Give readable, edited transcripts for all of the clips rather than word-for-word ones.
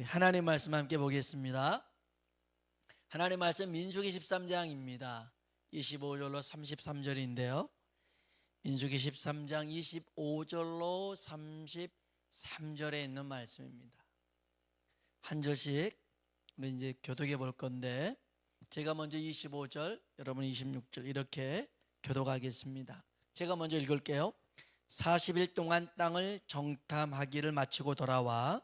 우리 하나님 말씀 함께 보겠습니다. 하나님 말씀 민수기 13장입니다. 25절로 33절인데요. 민수기 13장 25절로 33절에 있는 말씀입니다. 한 절씩 우리 이제 교독해 볼 건데, 제가 먼저 25절, 여러분 26절 이렇게 교독하겠습니다. 제가 먼저 읽을게요. 40일 동안 땅을 정탐하기를 마치고 돌아와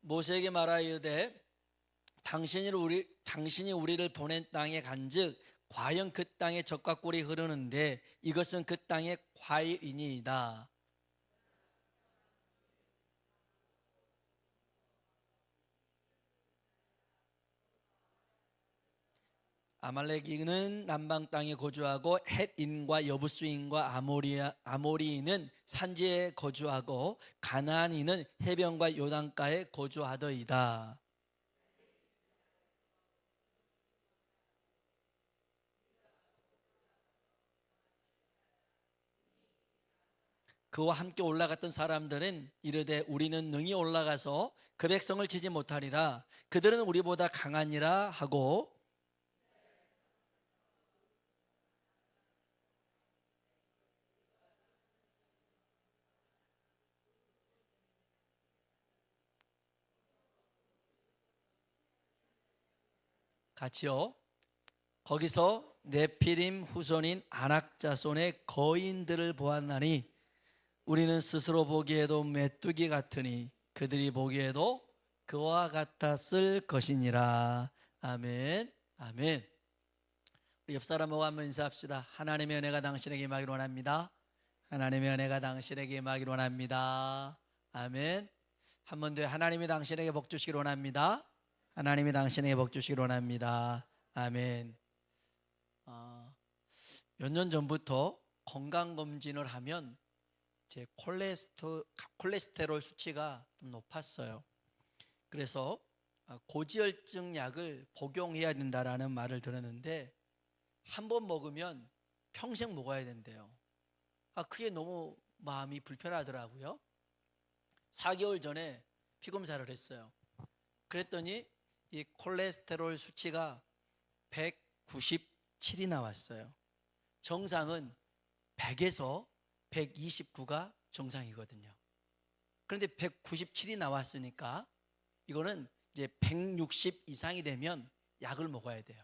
모세에게 말하여되 당신이 우리를 보낸 땅에 간즉 과연 그 땅에 젖과 꿀이 흐르는데 이것은 그 땅의 과일이니이다. 아말렉인은 남방 땅에 거주하고 헷인과 여부스인과 아모리인은 산지에 거주하고 가나안인은 해변과 요단가에 거주하더이다. 그와 함께 올라갔던 사람들은 이르되 우리는 능히 올라가서 그 백성을 치지 못하리라. 그들은 우리보다 강하니라 하고 같이요. 거기서 네피림 후손인 아낙 자손의 거인들을 보았나니 우리는 스스로 보기에도 메뚜기 같으니 그들이 보기에도 그와 같았을 것이니라. 아멘. 아멘. 우리 옆 사람하고 한번 인사합시다. 하나님의 은혜가 당신에게 임하기를 원합니다. 하나님의 은혜가 당신에게 임하기를 원합니다. 아멘. 한 번 더 하나님이 당신에게 복 주시기를 원합니다. 하나님이 당신에게 복 주시기를 원합니다. 아멘. 몇 년 전부터 건강검진을 하면 제 콜레스테롤 수치가 좀 높았어요. 그래서 고지혈증 약을 복용해야 된다라는 말을 들었는데 한 번 먹으면 평생 먹어야 된대요. 그게 너무 마음이 불편하더라고요. 4개월 전에 피검사를 했어요. 그랬더니 이 콜레스테롤 수치가 197이 나왔어요. 정상은 100에서 129가 정상이거든요. 그런데 197이 나왔으니까 이거는 이제 160 이상이 되면 약을 먹어야 돼요.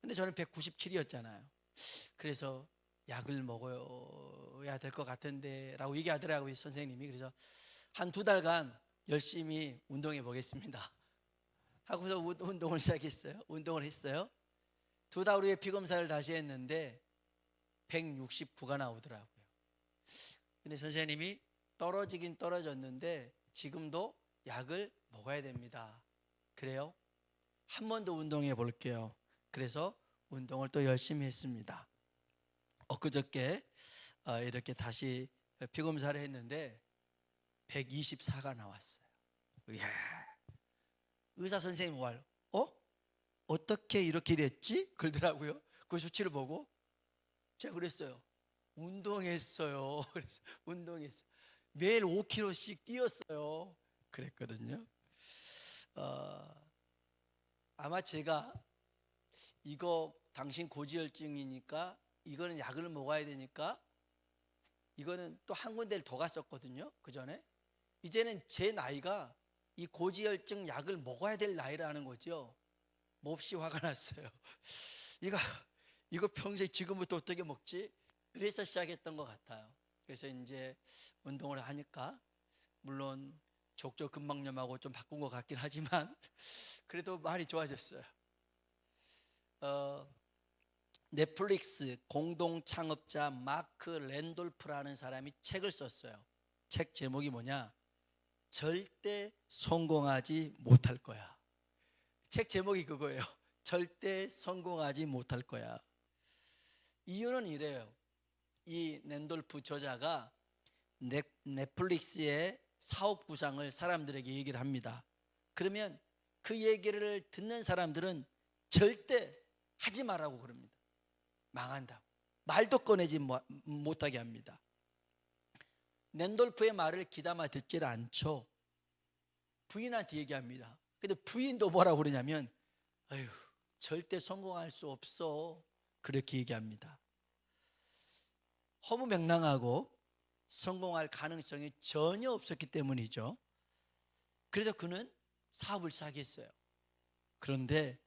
근데 저는 197이었잖아요. 그래서 약을 먹어야 될 것 같은데 라고 얘기하더라고요, 선생님이. 그래서 한 2달간 열심히 운동해 보겠습니다 하고서 운동을 시작했어요. 운동을 했어요. 2달 후에 피검사를 다시 했는데 169가 나오더라고요. 근데 선생님이 떨어지긴 떨어졌는데 지금도 약을 먹어야 됩니다. 그래요? 한 번 더 운동해 볼게요. 그래서 운동을 또 열심히 했습니다. 엊그저께 이렇게 다시 피검사를 했는데 124가 나왔어요. 이야. 의사 선생님이 와요. 어떻게 이렇게 됐지? 그러더라고요. 그 수치를 보고 제가 그랬어요. 운동했어요. 그래서 운동했어요. 매일 5km씩 뛰었어요. 그랬거든요. 아마 제가 이거 당신 고지혈증이니까 이거는 약을 먹어야 되니까 이거는 또 한 군데를 더 갔었거든요. 그 전에. 이제는 제 나이가 이 고지혈증 약을 먹어야 될 나이라는 거죠. 몹시 화가 났어요. 이거 평생 지금부터 어떻게 먹지? 그래서 시작했던 것 같아요. 그래서 이제 운동을 하니까 물론 족저 근막염하고 좀 바꾼 것 같긴 하지만 그래도 많이 좋아졌어요. 넷플릭스 공동 창업자 마크 랜돌프라는 사람이 책을 썼어요. 책 제목이 뭐냐? 절대 성공하지 못할 거야. 책 제목이 그거예요. 절대 성공하지 못할 거야. 이유는 이래요. 이 랜돌프 저자가 넷플릭스의 사업 구상을 사람들에게 얘기를 합니다. 그러면 그 얘기를 듣는 사람들은 절대 하지 말라고 그럽니다. 망한다고. 말도 꺼내지 못하게 합니다. 낸돌프의 말을 귀담아 듣질 않죠. 부인한테 얘기합니다. 근데 부인도 뭐라고 그러냐면 아휴, 절대 성공할 수 없어, 그렇게 얘기합니다. 허무맹랑하고 성공할 가능성이 전혀 없었기 때문이죠. 그래서 그는 사업을 시작했어요. 그런데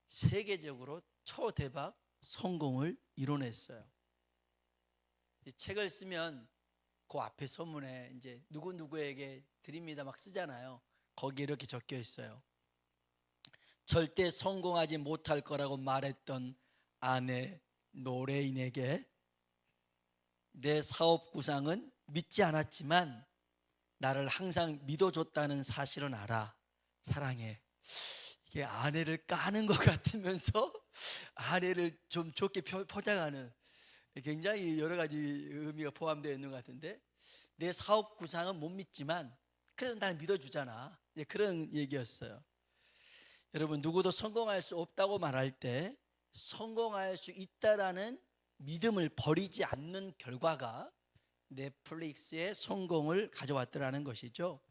세계적으로 초대박 성공을 이뤄냈어요. 책을 쓰면 그 앞에 서문에 이제 누구누구에게 드립니다 막 쓰잖아요. 거기에 이렇게 적혀 있어요. 절대 성공하지 못할 거라고 말했던 아내 노레인에게 내 사업 구상은 믿지 않았지만 나를 항상 믿어줬다는 사실은 알아. 사랑해. 이게 아내를 까는 것 같으면서 아내를 좀 좋게 포장하는 굉장히 여러 가지 의미가 포함되어 있는 것 같은데, 내 사업 구상은 못 믿지만 그래도 날 믿어주잖아, 그런 얘기였어요. 여러분, 누구도 성공할 수 없다고 말할 때 성공할 수 있다라는 믿음을 버리지 않는 결과가 넷플릭스의 성공을 가져왔더라는 것이죠.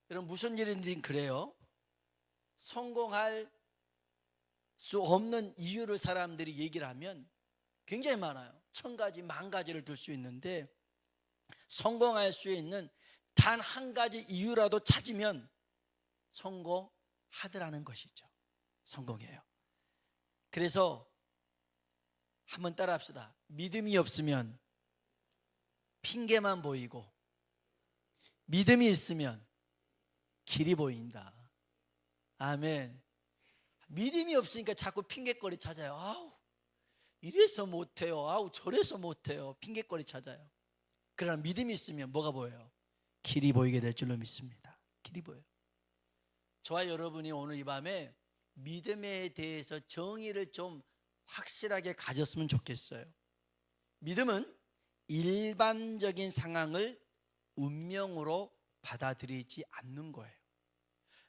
여러분, 무슨 일인지 그래요. 성공할 수 없는 이유를 사람들이 얘기를 하면 굉장히 많아요. 1000가지, 10,000가지를 들 수 있는데 성공할 수 있는 단 한 가지 이유라도 찾으면 성공하더라는 것이죠. 성공해요. 그래서 한번 따라 합시다. 믿음이 없으면 핑계만 보이고 믿음이 있으면 길이 보인다. 아멘. 믿음이 없으니까 자꾸 핑계거리 찾아요. 아우, 이래서 못해요. 아우, 저래서 못해요. 핑계거리 찾아요. 그러나 믿음이 있으면 뭐가 보여요? 길이 보이게 될 줄로 믿습니다. 길이 보여요. 저와 여러분이 오늘 이 밤에 믿음에 대해서 정의를 좀 확실하게 가졌으면 좋겠어요. 믿음은 일반적인 상황을 운명으로 받아들이지 않는 거예요.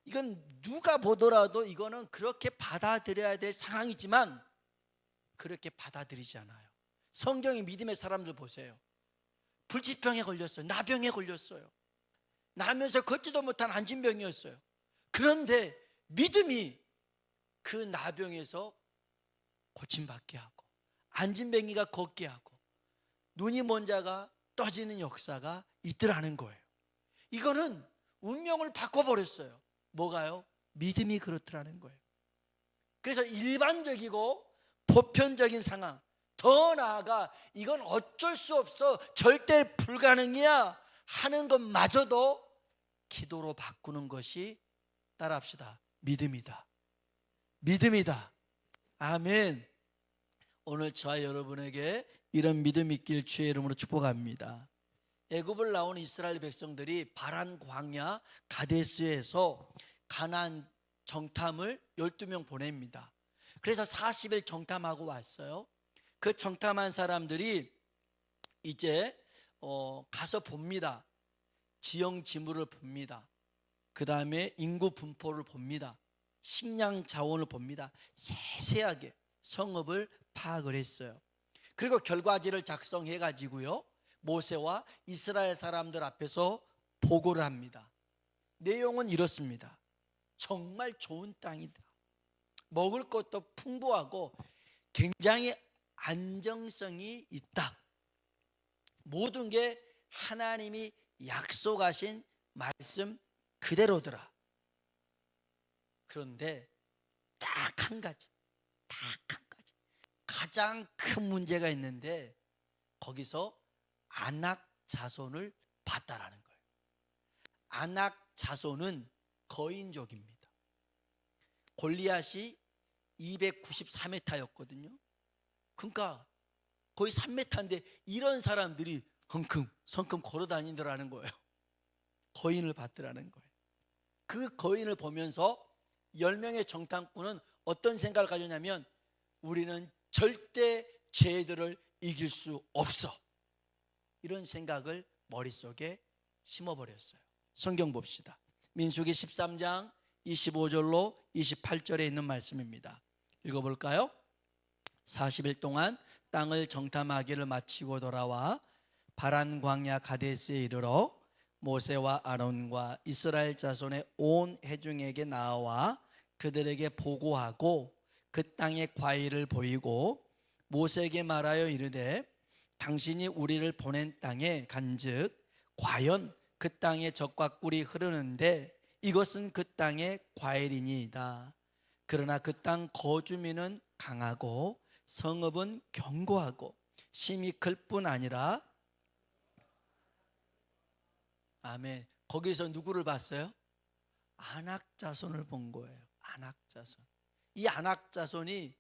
이건 누가 보더라도 이거는 그렇게 받아들여야 될 상황이지만 그렇게 받아들이지 않아요. 성경의 믿음의 사람들 보세요. 불치병에 걸렸어요. 나병에 걸렸어요. 나면서 걷지도 못한 안진병이었어요. 그런데 믿음이 그 나병에서 고침받게 하고 안진뱅이가 걷게 하고 눈이 먼 자가 떠지는 역사가 있더라는 거예요. 이거는 운명을 바꿔버렸어요. 뭐가요? 믿음이 그렇더라는 거예요. 그래서 일반적이고 보편적인 상황, 더 나아가 이건 어쩔 수 없어, 절대 불가능이야 하는 것마저도 기도로 바꾸는 것이, 따라합시다, 믿음이다. 믿음이다. 아멘. 오늘 저와 여러분에게 이런 믿음 있길 주의 이름으로 축복합니다. 애굽을 나온 이스라엘 백성들이 바란 광야 가데스에서 가나안 정탐을 12명 보냅니다. 그래서 40일 정탐하고 왔어요. 그 정탐한 사람들이 이제 가서 봅니다. 지형 지물을 봅니다. 그 다음에 인구 분포를 봅니다. 식량 자원을 봅니다. 세세하게 성읍을 파악을 했어요. 그리고 결과지를 작성해 가지고요, 모세와 이스라엘 사람들 앞에서 보고를 합니다. 내용은 이렇습니다. 정말 좋은 땅이다. 먹을 것도 풍부하고 굉장히 안정성이 있다. 모든 게 하나님이 약속하신 말씀 그대로더라. 그런데 딱 한 가지, 가장 큰 문제가 있는데 거기서 아낙 자손을 봤다라는 거예요. 아낙 자손은 거인족입니다. 골리앗이 294m였거든요. 그러니까 거의 3m인데 이런 사람들이 성큼 걸어 다니더라는 거예요. 거인을 봤더라는 거예요. 그 거인을 보면서 10명의 정탐꾼은 어떤 생각을 가졌냐면, 우리는 절대 쟤들을 이길 수 없어, 이런 생각을 머릿속에 심어버렸어요. 성경 봅시다. 민수기 13장 25절로 28절에 있는 말씀입니다. 읽어볼까요? 40일 동안 땅을 정탐하기를 마치고 돌아와 바란 광야 가데스에 이르러 모세와 아론과 이스라엘 자손의 온 회중에게 나와 그들에게 보고하고 그 땅의 과일을 보이고 모세에게 말하여 이르되 당신이 우리를 보낸 땅에 간즉 과연 그 땅에 젖과 꿀이 흐르는데 이것은 그 땅의 과일이니이다. 그러나 그 땅 거주민은 강하고 성읍은 견고하고 심히 클 뿐 아니라 아멘. 거기서 누구를 봤어요? 아낙자손을 본 거예요. 아낙자손. 이 아낙자손이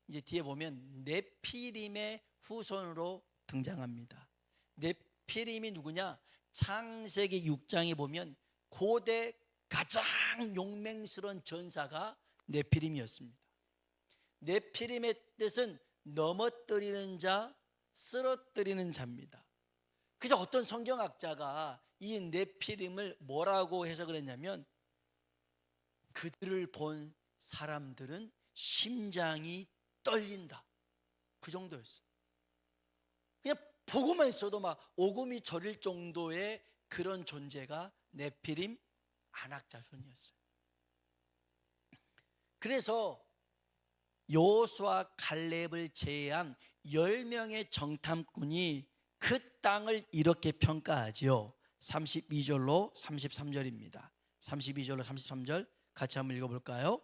이제 뒤에 보면 네피림의 후손으로 등장합니다. 네피림이 누구냐? 창세기 6장에 보면 고대 가장 용맹스러운 전사가 네피림이었습니다. 네피림의 뜻은 넘어뜨리는 자, 쓰러뜨리는 자입니다. 그래서 어떤 성경학자가 이 네피림을 뭐라고 해석을 했냐면 그들을 본 사람들은 심장이 떨린다. 그 정도였어요. 그냥 보고만 있어도 막 오금이 저릴 정도의 그런 존재가 네피림 아낙자손이었어요. 그래서 여호수아 갈렙을 제외한 10명의 정탐꾼이 그 땅을 이렇게 평가하지요. 32절로 33절입니다. 32절로 33절 같이 한번 읽어볼까요?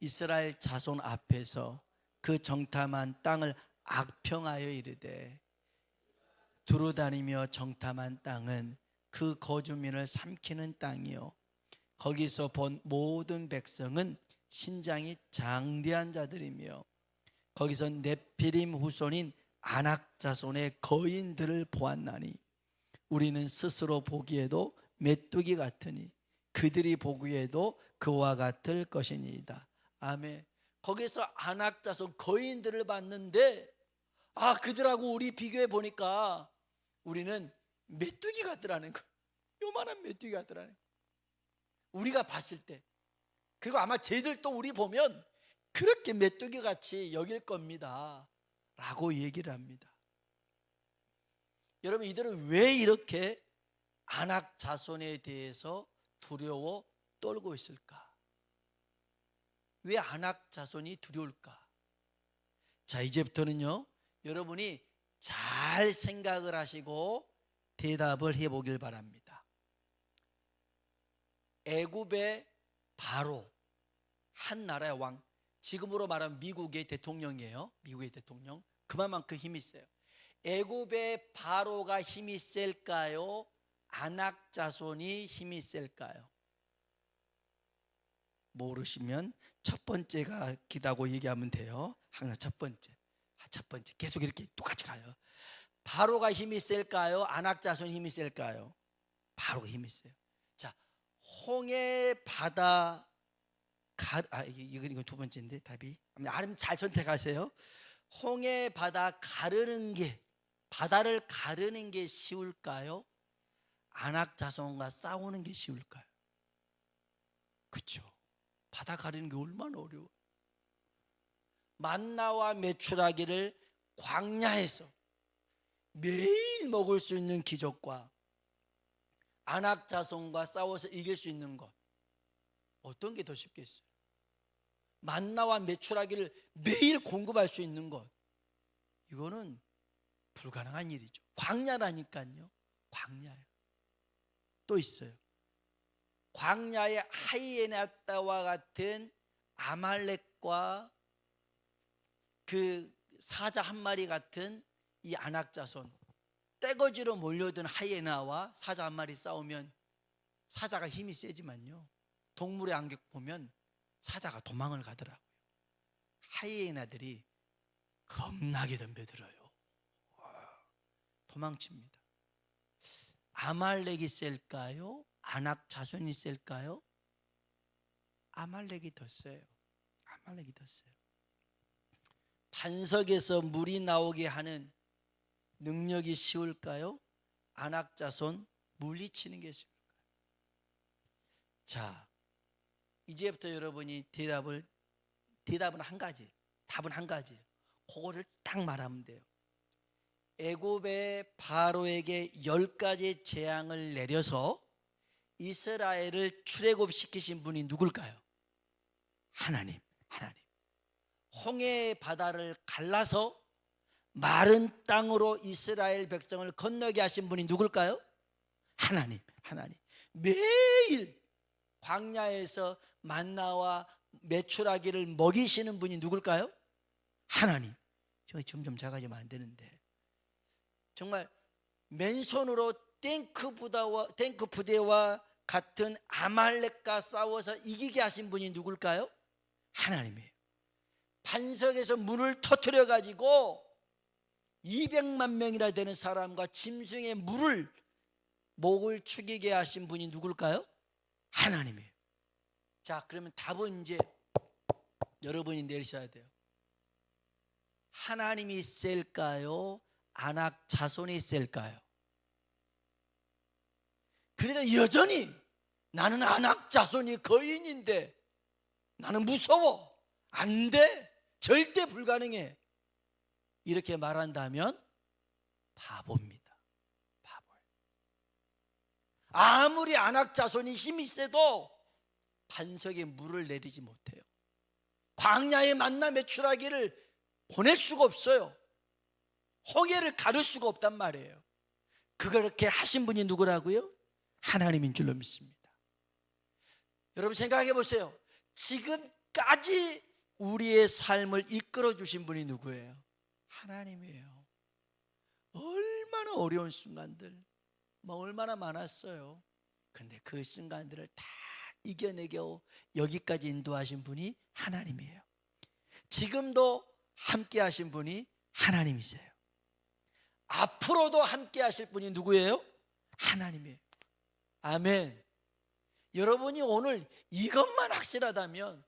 이스라엘 자손 앞에서 그 정탐한 땅을 악평하여 이르되 두루다니며 정탐한 땅은 그 거주민을 삼키는 땅이요 거기서 본 모든 백성은 신장이 장대한 자들이며 거기서 네피림 후손인 아낙 자손의 거인들을 보았나니 우리는 스스로 보기에도 메뚜기 같으니 그들이 보기에도 그와 같을 것이니이다. 아멘. 거기서 아낙 자손 거인들을 봤는데 그들하고 우리 비교해 보니까 우리는 메뚜기 같더라는 거예요. 요만한 메뚜기 같더라는 거예요. 우리가 봤을 때. 그리고 아마 쟤들도 우리 보면 그렇게 메뚜기 같이 여길 겁니다 라고 얘기를 합니다. 여러분, 이들은 왜 이렇게 아낙 자손에 대해서 두려워 떨고 있을까? 왜 아낙 자손이 두려울까? 자, 이제부터는요 여러분이 잘 생각을 하시고 대답을 해보길 바랍니다. 애굽의 바로, 한 나라의 왕, 지금으로 말하면 미국의 대통령이에요. 미국의 대통령. 그만큼 힘이 세요. 애굽의 바로가 힘이 셀까요? 아낙 자손이 힘이 셀까요? 모르시면 첫 번째가 기다고 얘기하면 돼요. 항상 첫 번째 계속 이렇게 똑같이 가요. 바로가 힘이 셀까요? 아낙 자손이 힘이 셀까요? 바로가 힘이 세요. 자, 홍해 바다 이건 두 번째인데 답이 잘 선택하세요. 홍해 바다 가르는 게, 바다를 가르는 게 쉬울까요? 아낙 자손과 싸우는 게 쉬울까요? 그렇죠. 바다 가르는 게 얼마나 어려워. 만나와 메추라기를 광야에서 매일 먹을 수 있는 기적과 아낙 자손과 싸워서 이길 수 있는 것, 어떤 게 더 쉽겠어요? 만나와 메추라기를 매일 공급할 수 있는 것, 이거는 불가능한 일이죠. 광야라니까요. 광야요. 또 있어요. 광야의 하이에나와 같은 아말렉과 그 사자 한 마리 같은 이 아낙 자손, 떼거지로 몰려든 하이에나와 사자 한 마리 싸우면 사자가 힘이 세지만요, 동물의 안경 보면 사자가 도망을 가더라고요. 하이에나들이 겁나게 덤벼들어요. 도망칩니다. 아말렉이 셀까요? 아낙 자손이 셀까요? 아말렉이 더 세요. 아말렉이 더 세요. 반석에서 물이 나오게 하는 능력이 쉬울까요? 아낙 자손 물리치는 게 쉬울까요? 자, 이제부터 여러분이 대답은 한 가지, 답은 한 가지. 그거를 딱 말하면 돼요. 애굽의 바로에게 10가지 재앙을 내려서 이스라엘을 출애굽시키신 분이 누굴까요? 하나님. 홍해 바다를 갈라서 마른 땅으로 이스라엘 백성을 건너게 하신 분이 누굴까요? 하나님. 매일 광야에서 만나와 메추라기를 먹이시는 분이 누굴까요? 하나님. 저 점점 작아지면 안 되는데, 정말 맨손으로 탱크 부대와 같은 아말렉과 싸워서 이기게 하신 분이 누굴까요? 하나님이에요. 반석에서 물을 터뜨려 가지고 200만 명이나 되는 사람과 짐승의 목을 축이게 하신 분이 누굴까요? 하나님이에요. 자, 그러면 답은 이제 여러분이 내리셔야 돼요. 하나님이 셀까요? 아낙 자손이 셀까요? 그래도 여전히 나는 아낙 자손이 거인인데 나는 무서워, 안 돼, 절대 불가능해, 이렇게 말한다면 바보입니다. 바보예요. 아무리 아낙 자손이 힘이 세도 반석에 물을 내리지 못해요. 광야에 만나 메추라기를 보낼 수가 없어요. 홍해를 가를 수가 없단 말이에요. 그렇게 하신 분이 누구라고요? 하나님인 줄로 믿습니다. 여러분 생각해 보세요. 지금까지 우리의 삶을 이끌어 주신 분이 누구예요? 하나님이에요. 얼마나 어려운 순간들, 얼마나 많았어요. 그런데 그 순간들을 다 이겨내게 여기까지 인도하신 분이 하나님이에요. 지금도 함께 하신 분이 하나님이세요. 앞으로도 함께 하실 분이 누구예요? 하나님이에요. 아멘. 여러분이 오늘 이것만 확실하다면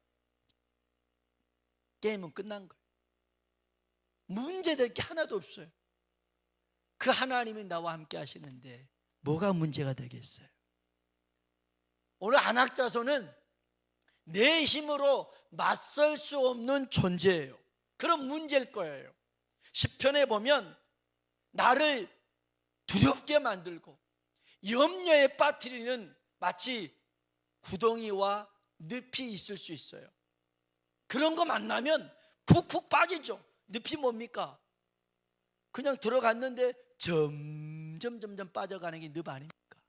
게임은 끝난 거예요. 문제될 게 하나도 없어요. 그 하나님이 나와 함께 하시는데 뭐가 문제가 되겠어요? 오늘 아낙 자손은 내 힘으로 맞설 수 없는 존재예요. 그런 문제일 거예요. 시편에 보면 나를 두렵게 만들고 염려에 빠뜨리는 마치 구덩이와 늪이 있을 수 있어요. 그런 거 만나면 푹푹 빠지죠. 늪이 뭡니까? 그냥 들어갔는데 점점 빠져가는 게 늪 아닙니까?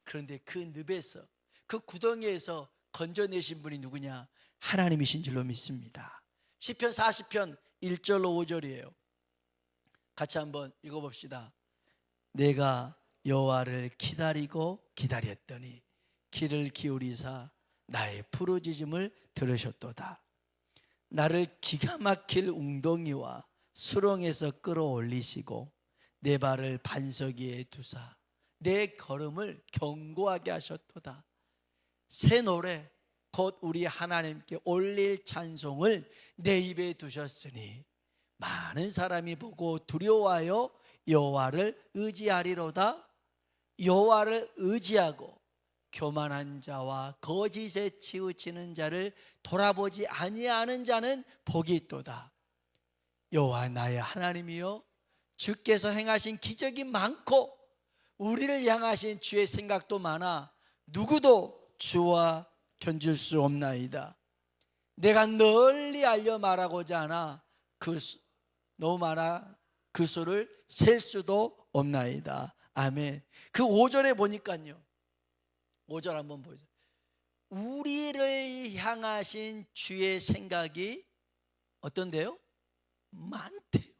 그런데 그 늪에서, 그 구덩이에서 건져내신 분이 누구냐? 하나님이신 줄로 믿습니다. 시편 40편 1절로 5절이에요. 같이 한번 읽어봅시다. 내가 여호와를 기다리고 기다렸더니 귀를 기울이사 나의 부르짖음을 들으셨도다. 나를 기가 막힐 웅덩이와 수렁에서 끌어올리시고 내 발을 반석 위에 두사 내 걸음을 견고하게 하셨도다. 새 노래 곧 우리 하나님께 올릴 찬송을 내 입에 두셨으니 많은 사람이 보고 두려워하여 여호와를 의지하리로다. 여호와를 의지하고 교만한 자와 거짓에 치우치는 자를 돌아보지 아니하는 자는 복이 있도다. 여호와 나의 하나님이여, 주께서 행하신 기적이 많고 우리를 향하신 주의 생각도 많아 누구도 주와 견줄 수 없나이다. 내가 널리 알려 말하고자 하나 너무 많아 그 수를 셀 수도 없나이다. 아멘. 그 5절에 보니까요, 5절 한번 보세요. 우리를 향하신 주의 생각이 어떤데요? 많대요.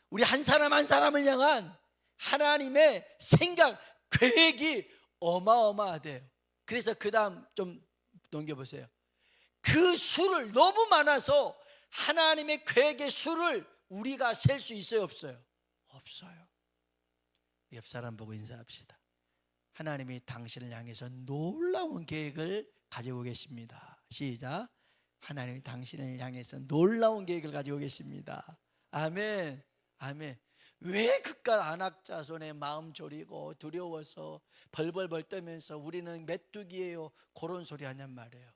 우리 한 사람 한 사람을 향한 하나님의 생각, 계획이 어마어마하대요. 그래서 그 다음 좀 넘겨보세요. 그 수를 너무 많아서 하나님의 계획의 수를 우리가 셀 수 있어요, 없어요? 없어요. 옆 사람 보고 인사합시다. 하나님이 당신을 향해서 놀라운 계획을 가지고 계십니다. 시작. 하나님이 당신을 향해서 놀라운 계획을 가지고 계십니다. 아멘. 아멘. 왜 그깟 안악자손의 마음 졸이고 두려워서 벌벌벌 떨면서 우리는 메뚜기예요 그런 소리 하냔 말이에요.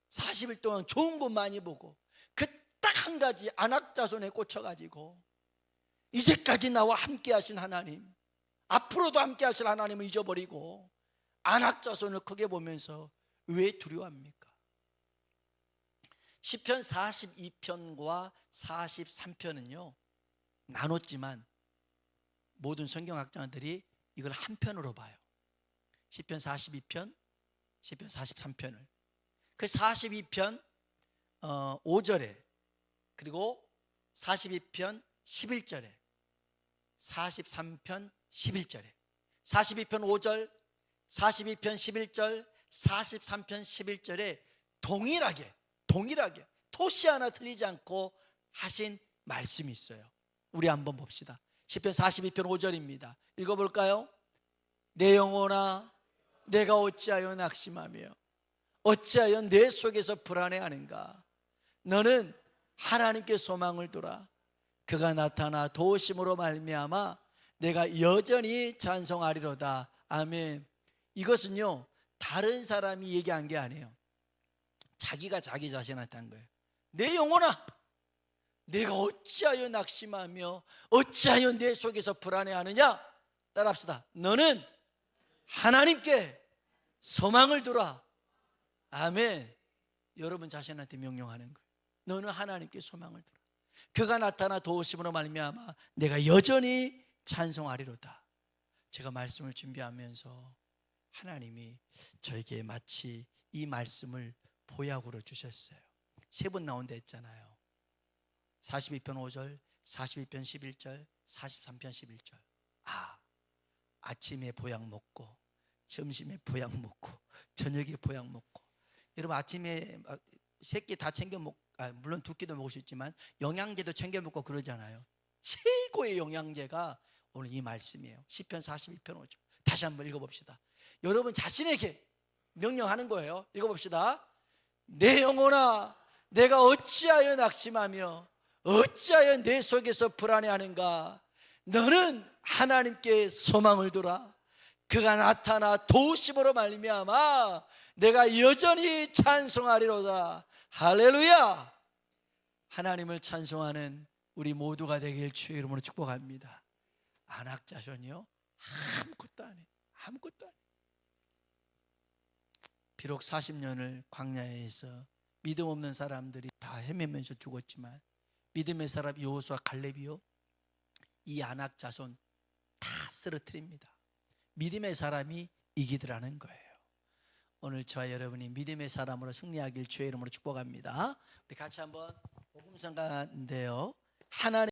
40일 동안 좋은 것 많이 보고 그 딱 한 가지 안악자손에 꽂혀가지고 이제까지 나와 함께 하신 하나님, 앞으로도 함께 하실 하나님을 잊어버리고 안악자손을 크게 보면서 왜 두려워합니까? 시편 42편과 43편은요 나눴지만 모든 성경학자들이 이걸 한 편으로 봐요. 시편 42편, 시편 43편을. 그 42편 5절에 그리고 42편 11절에 43편 11절에 42편 5절, 42편 11절, 43편 11절에 동일하게 토시 하나 틀리지 않고 하신 말씀이 있어요. 우리 한번 봅시다. 시편 42편 5절입니다. 읽어볼까요? 내 영혼아 내가 어찌하여 낙심하며 어찌하여 내 속에서 불안해하는가? 너는 하나님께 소망을 두라. 그가 나타나 도우심으로 말미암아 내가 여전히 찬송하리로다. 아멘. 이것은요 다른 사람이 얘기한 게 아니에요. 자기가 자기 자신한테 한 거예요. 내 영혼아 내가 어찌하여 낙심하며 어찌하여 내 속에서 불안해하느냐? 따라합시다. 너는 하나님께 소망을 두라. 아멘. 여러분 자신한테 명령하는 거예요. 너는 하나님께 소망을 두라. 그가 나타나 도우심으로 말미암아 내가 여전히 찬송하리로다. 제가 말씀을 준비하면서 하나님이 저에게 마치 이 말씀을 보약으로 주셨어요. 세 번 나온다 했잖아요. 42편 5절, 42편 11절, 43편 11절. 아침에 보약 먹고 점심에 보약 먹고 저녁에 보약 먹고. 여러분 아침에 세 끼 다 챙겨 먹고 물론 두 끼도 먹을 수 있지만 영양제도 챙겨 먹고 그러잖아요. 최고의 영양제가 오늘 이 말씀이에요. 시편 42편 5절. 다시 한번 읽어봅시다. 여러분 자신에게 명령하는 거예요. 읽어봅시다. 내 영혼아 내가 어찌하여 낙심하며 어찌하여 내 속에서 불안해하는가? 너는 하나님께 소망을 두라. 그가 나타나 도우심으로 말미암아 내가 여전히 찬송하리로다. 할렐루야. 하나님을 찬송하는 우리 모두가 되길 주의 이름으로 축복합니다. 안악자손이요 아무것도 안 해. 아무것도 안 해. 비록 40년을 광야에서 믿음 없는 사람들이 다 헤매면서 죽었지만 믿음의 사람 여호수아 갈렙이요 이 안악자손 다 쓰러뜨립니다. 믿음의 사람이 이기더라는 거예요. 오늘 저와 여러분이 믿음의 사람으로 승리하길 주의 이름으로 축복합니다. 우리 같이 한번 복음성가인데요. 하나님